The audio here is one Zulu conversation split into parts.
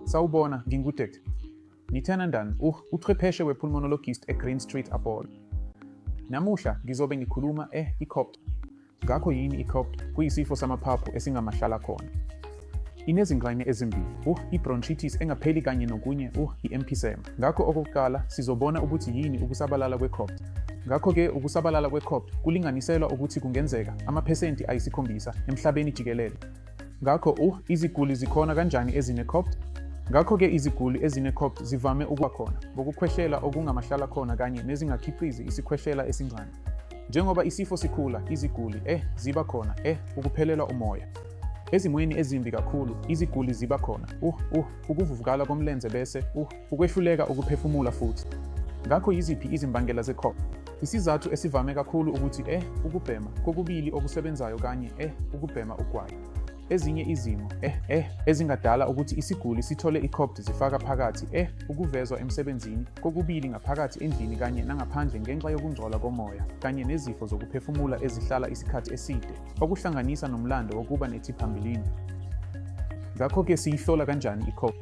Sawubona, ngingu-Dkt. Nithanandani, uchwepheshe we-pulmonologist eGreen Street Apollo. Namuhla ngizobe ngikhuluma i-COPD. Ngakho yini i-COPD? Kuyisifo samaphaphu esingamahlala khona. Inezingxenye ezimbili, i-bronchitis engapheli kanye nokunye i-emphysema. Ngakho okokuqala sizobona ukuthi yini ukusabalala kwe-COPD. Ngakho-ke ukusabalala kwe-COPD kulinganiselwa ukuthi kungenzeka amaphesenti ayi-7 emhlabeni jikelele. Ngakho iziguli zikhona kanjani ezine-COPD? Ngakho-ke iziguli ezine-COPD zivame ukuba khona ngokukhwehlela okungamahlala khona kanye nezingakhiqizi isikhwehlela esincane. Njengoba isifo sikhula, iziguli ziba khona ukuphelelwa umoya. Ezimweni ezimbi kakhulu, iziguli ziba khona ukuvuvukala komlenze bese ukwehluleka ukuphefumula futhi. Ngakho yiziphi izimbangela ze-COPD? Isizathu esivame kakhulu ukuthi ukubhema kokubili okusebenzayo kanye ukubhema ugwayi. Ezinye izimo ezingadala ukuthi isiguli sithole i-COPD zifaka phakathi ukuvezwa emsebenzini kokubili ngaphakathi endlini kanye nangaphandle ngenxa yokungcola komoya kanye nezifo zokuphefumula ezihlala isikhathi eside okuhlanganisa nomlando wokuba nethi phambilini. Ngakho-ke siyihlola kanjani i-COPD?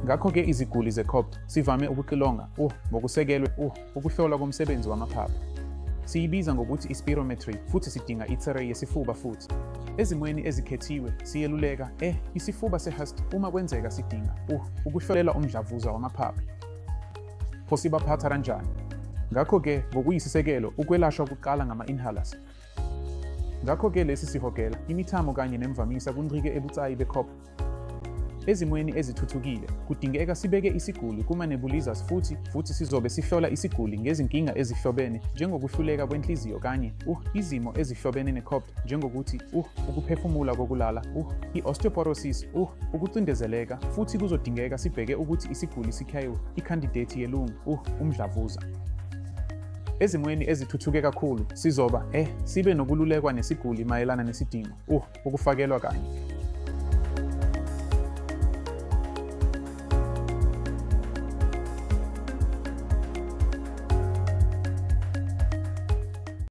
Ngakho-ke iziguli ze-COPD sivame ukuxilonga ngokusekelwe ukuhlolwa komsebenzi wamaphaphu. Siyibiza ngokuthi i-spirometry futhi sidinga i-X-ray yesifuba futhi. Ezimweni ezikhethiwe siyeluleka isifuba se-Hust uma kwenzeka sidinga ukuhlolela umdlavuza wamaphaphu. Pho sibaphatha kanjani? Ngakho-ke ngokuyisisekelo ukwelashwa kuqala ngama-inhalers. Ngakho-ke lesi sihogela imithamo kanye nemvamisa kunqike ebucayi be-COPD. Ezimweni ezithuthukile kudingeka sibeke isiguli kuma-nebulizers futhi sizobe sihlola isiguli ngezinkinga ezihlobene njengokuhluleka kwenhliziyo kanye izimo ezihlobene ne-COPD njengokuthi ukuphefumula kokulala, i-osteoporosis, ukucindezeleka futhi kuzodingeka sibheke ukuthi isiguli sikhayiwe ikhandideti yelungu umdlavuza. Ezimweni ezithuthuke kakhulu sizoba sibe nokululekwa nesiguli mayelana nesidingo ukufakelwa kanye.